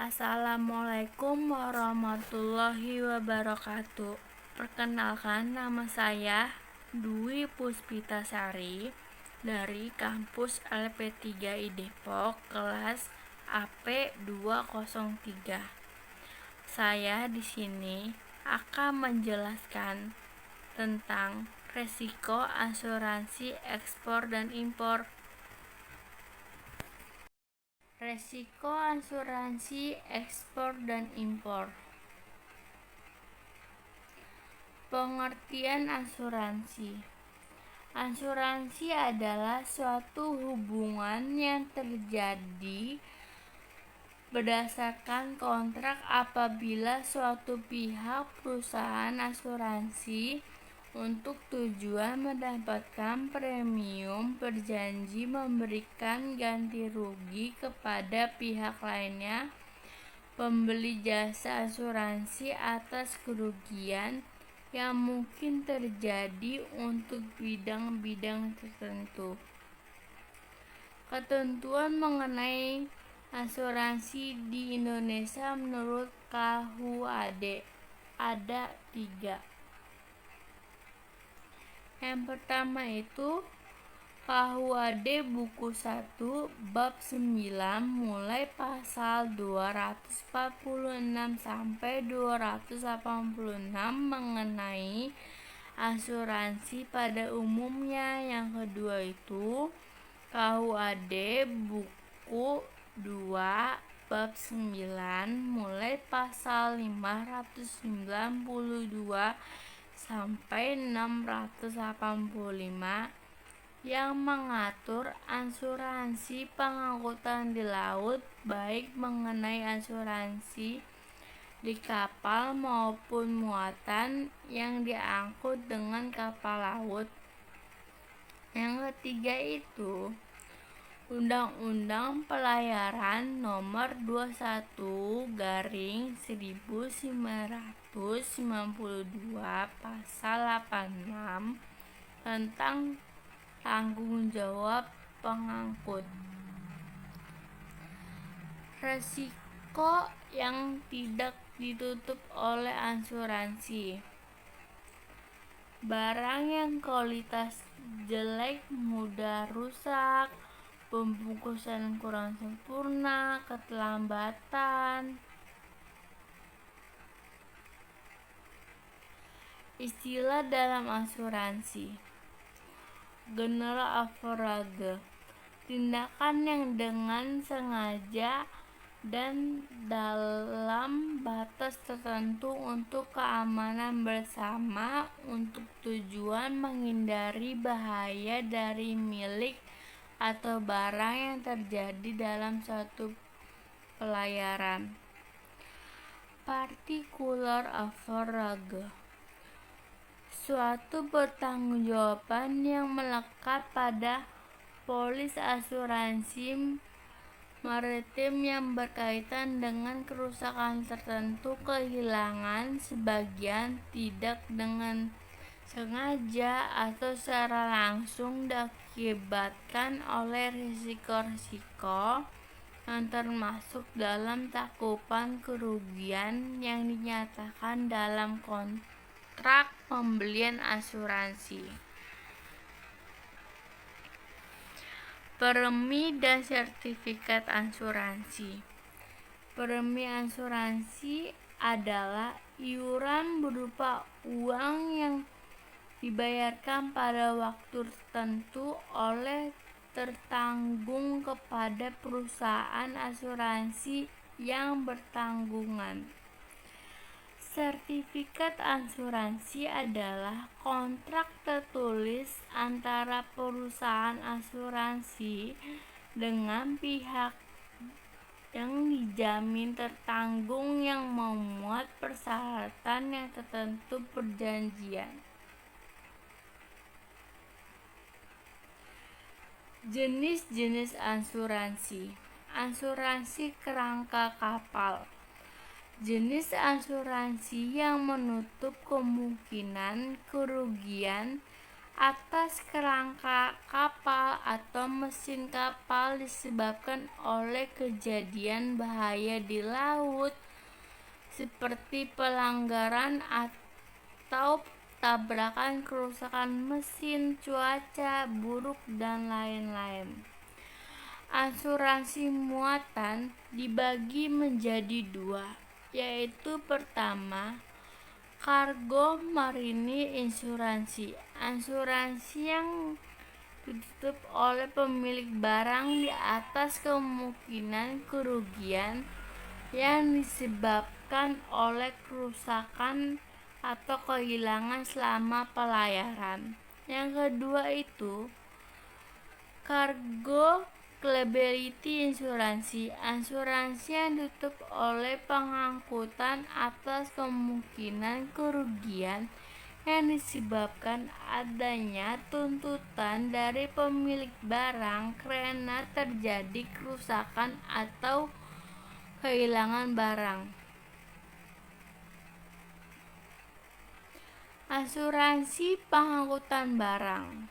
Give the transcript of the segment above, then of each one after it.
Assalamualaikum warahmatullahi wabarakatuh. Perkenalkan, nama saya Dwi Puspitasari dari kampus LP3I Depok, kelas AP203. Saya di sini akan menjelaskan tentang resiko asuransi ekspor dan impor. Resiko asuransi ekspor dan impor. Pengertian asuransi. Asuransi adalah suatu hubungan yang terjadi berdasarkan kontrak apabila suatu pihak perusahaan asuransi untuk tujuan mendapatkan premium berjanji memberikan ganti rugi kepada pihak lainnya pembeli jasa asuransi atas kerugian yang mungkin terjadi untuk bidang-bidang tertentu. Ketentuan mengenai asuransi di Indonesia menurut KUHD ada 3. Yang pertama itu KUHD buku 1 bab 9 mulai pasal 246 sampai 286 mengenai asuransi pada umumnya. Yang kedua itu KUHD buku 2 bab 9 mulai pasal 592 sampai 685 yang mengatur asuransi pengangkutan di laut, baik mengenai asuransi di kapal maupun muatan yang diangkut dengan kapal laut. Yang ketiga itu Undang-Undang Pelayaran Nomor 21/1992 Pasal 86 tentang tanggung jawab pengangkut. Resiko yang tidak ditutup oleh asuransi. Barang yang kualitas jelek, mudah rusak, pembungkusan kurang sempurna, keterlambatan. Istilah dalam asuransi. General outrage, tindakan yang dengan sengaja dan dalam batas tertentu untuk keamanan bersama untuk tujuan menghindari bahaya dari milik atau barang yang terjadi dalam suatu pelayaran. Particular outrage, suatu pertanggungjawaban yang melekat pada polis asuransi maritim yang berkaitan dengan kerusakan tertentu, kehilangan, sebagian tidak dengan sengaja atau secara langsung diakibatkan oleh risiko-risiko yang termasuk dalam cakupan kerugian yang dinyatakan dalam kontrak pembelian asuransi. Premi dan sertifikat asuransi. Premi asuransi adalah iuran berupa uang yang dibayarkan pada waktu tertentu oleh tertanggung kepada perusahaan asuransi yang bertanggungan. Sertifikat asuransi adalah kontrak tertulis antara perusahaan asuransi dengan pihak yang dijamin tertanggung yang memuat persyaratan yang tertentu perjanjian. Jenis-jenis asuransi. Asuransi kerangka kapal. Jenis asuransi yang menutup kemungkinan kerugian atas kerangka kapal atau mesin kapal disebabkan oleh kejadian bahaya di laut seperti pelanggaran atau tabrakan, kerusakan mesin, cuaca buruk, dan lain-lain. Asuransi muatan dibagi menjadi dua, yaitu pertama, cargo marine insurance, asuransi yang ditutup oleh pemilik barang di atas kemungkinan kerugian yang disebabkan oleh kerusakan atau kehilangan selama pelayaran. Yang kedua itu cargo liability insurance, asuransi yang ditutup oleh pengangkutan atas kemungkinan kerugian yang disebabkan adanya tuntutan dari pemilik barang karena terjadi kerusakan atau kehilangan barang. Asuransi pengangkutan barang,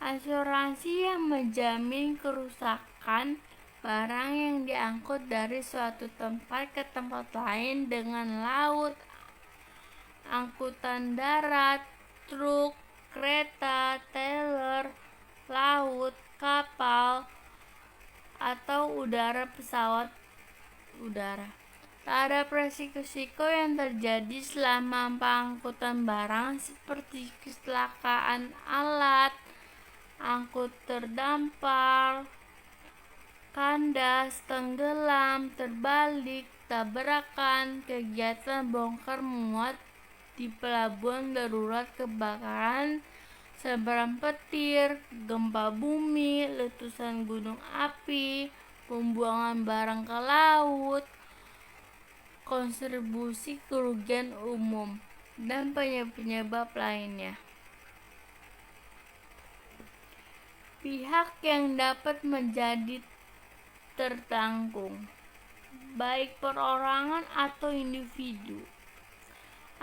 asuransi yang menjamin kerusakan barang yang diangkut dari suatu tempat ke tempat lain dengan laut, angkutan darat, truk, kereta, trailer, laut, kapal, atau udara, pesawat udara. Terhadap resiko-risiko yang terjadi selama pengangkutan barang seperti kecelakaan alat angkut terdampar, kandas, tenggelam, terbalik, tabrakan, kegiatan bongkar muat di pelabuhan darurat, kebakaran, sebaran petir, gempa bumi, letusan gunung api, pembuangan barang ke laut, kontribusi kerugian umum, dan penyebab lainnya. Pihak yang dapat menjadi tertanggung, baik perorangan atau individu.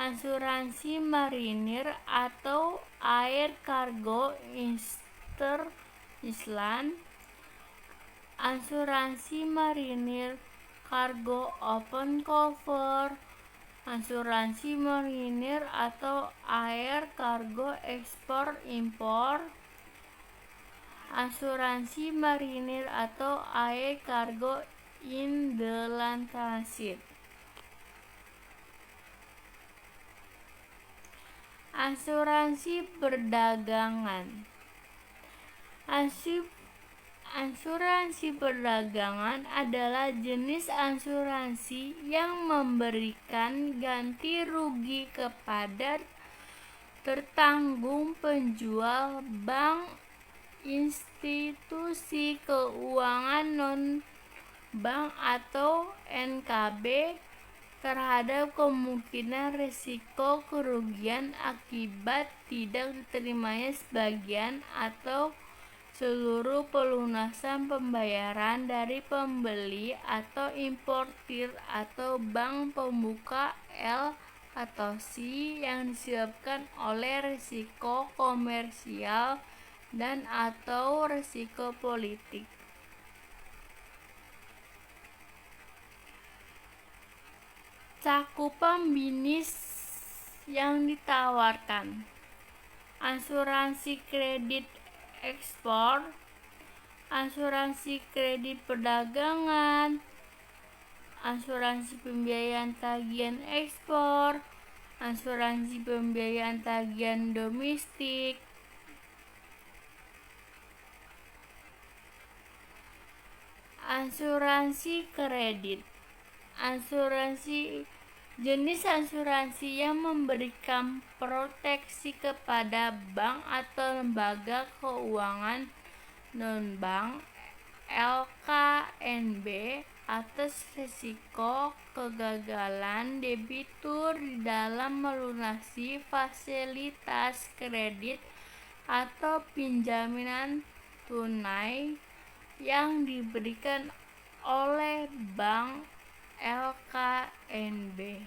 Asuransi marinir atau air cargo insurance, asuransi marinir cargo open cover, asuransi marinir atau air cargo ekspor impor, asuransi marinir atau air cargo in the land transit. Asuransi perdagangan, asuransi perdagangan adalah jenis asuransi yang memberikan ganti rugi kepada tertanggung penjual, bank, institusi keuangan non-bank atau NKB terhadap kemungkinan risiko kerugian akibat tidak diterimanya sebagian atau seluruh pelunasan pembayaran dari pembeli atau importir atau bank pembuka L atau C yang disebabkan oleh risiko komersial dan atau risiko politik. Cakupan bisnis yang ditawarkan: asuransi kredit ekspor, asuransi kredit perdagangan, asuransi pembiayaan tagihan ekspor, asuransi pembiayaan tagihan domestik, asuransi kredit, jenis asuransi yang memberikan proteksi kepada bank atau lembaga keuangan non-bank LKNB atas risiko kegagalan debitur di dalam melunasi fasilitas kredit atau pinjaman tunai yang diberikan oleh bank LKNB.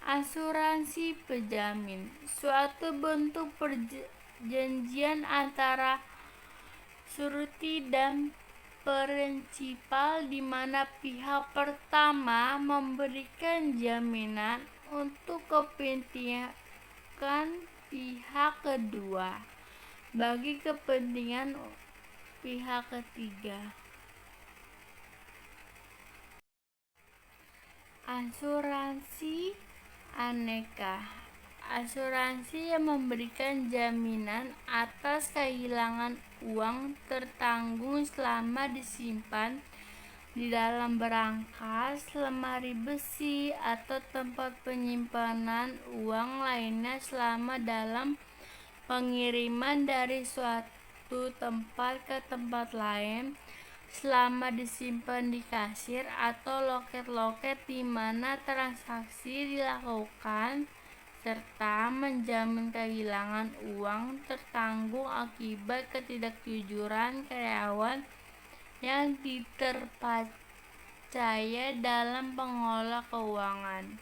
Asuransi penjamin suatu bentuk perjanjian antara surety dan prinsipal di mana pihak pertama memberikan jaminan untuk kepentingan pihak kedua bagi kepentingan pihak ketiga. Asuransi aneka asuransi yang memberikan jaminan atas kehilangan uang tertanggung selama disimpan di dalam berangkas, lemari besi, atau tempat penyimpanan uang lainnya selama dalam pengiriman dari suatu tempat ke tempat lain, selama disimpan di kasir atau loket-loket di mana transaksi dilakukan, serta menjamin kehilangan uang tertanggung akibat ketidakjujuran karyawan yang terpercaya dalam pengelola keuangan.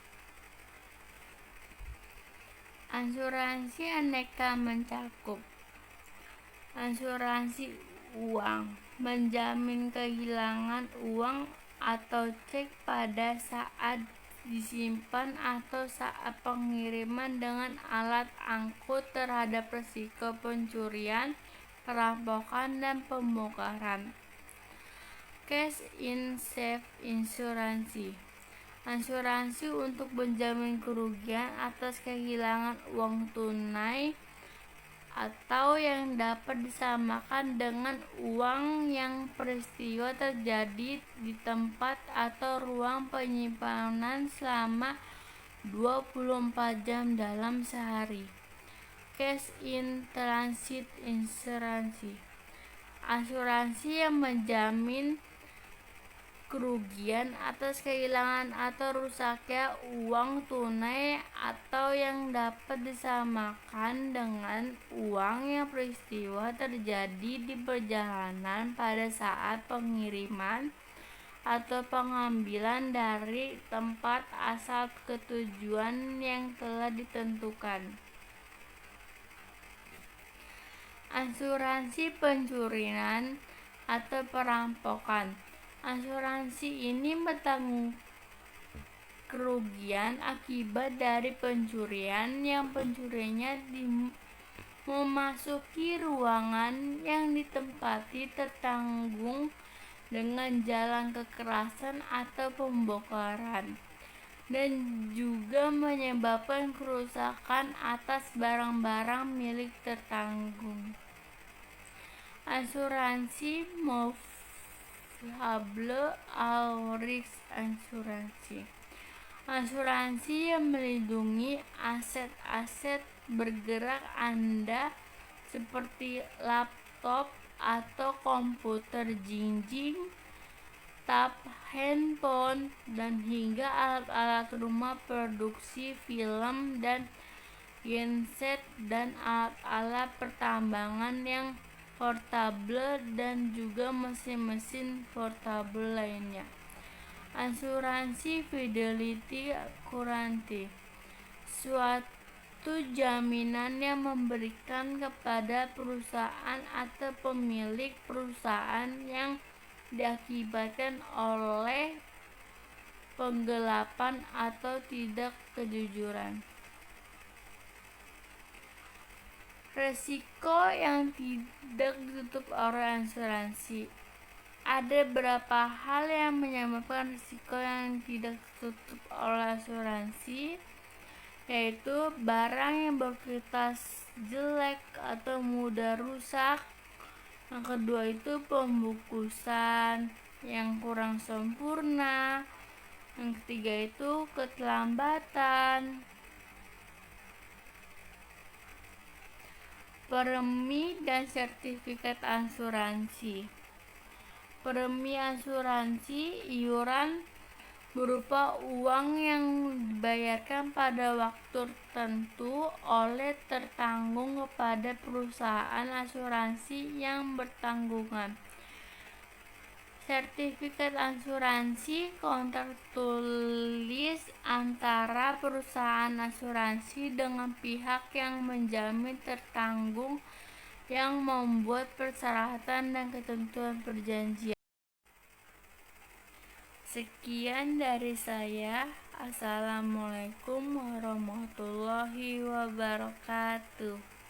Asuransi aneka mencakup asuransi uang, menjamin kehilangan uang atau cek pada saat disimpan atau saat pengiriman dengan alat angkut terhadap risiko pencurian, perampokan, dan pembongkaran. Cash in safe insuransi asuransi untuk menjamin kerugian atas kehilangan uang tunai atau yang dapat disamakan dengan uang yang peristiwa terjadi di tempat atau ruang penyimpanan selama 24 jam dalam sehari. Cash in transit insuransi asuransi yang menjamin kerugian atas kehilangan atau rusaknya uang tunai atau yang dapat disamakan dengan uang yang peristiwa terjadi di perjalanan pada saat pengiriman atau pengambilan dari tempat asal ke tujuan yang telah ditentukan. Asuransi pencurian atau perampokan asuransi ini bertanggung kerugian akibat dari pencurian yang pencurinya memasuki ruangan yang ditempati tertanggung dengan jalan kekerasan atau pembongkaran dan juga menyebabkan kerusakan atas barang-barang milik tertanggung. Asuransi movable all-risk asuransi yang melindungi aset-aset bergerak Anda seperti laptop atau komputer jinjing, tab, handphone, dan hingga alat-alat rumah produksi film dan genset dan alat-alat pertambangan yang portable dan juga mesin-mesin portable lainnya. Asuransi fidelity guarantee suatu jaminan yang memberikan kepada perusahaan atau pemilik perusahaan yang diakibatkan oleh penggelapan atau tidak kejujuran. Resiko yang tidak ditutup oleh asuransi. Ada beberapa hal yang menyebabkan risiko yang tidak ditutup oleh asuransi, yaitu barang yang berkualitas jelek atau mudah rusak. Yang kedua itu pembungkusan yang kurang sempurna. Yang ketiga itu keterlambatan. Premi dan sertifikat asuransi. Premi asuransi iuran berupa uang yang dibayarkan pada waktu tertentu oleh tertanggung kepada perusahaan asuransi yang bertanggungan. sertifikat asuransi kontrak tulis antara perusahaan asuransi dengan pihak yang menjamin tertanggung yang membuat persyaratan dan ketentuan perjanjian. Sekian dari saya. Assalamualaikum warahmatullahi wabarakatuh.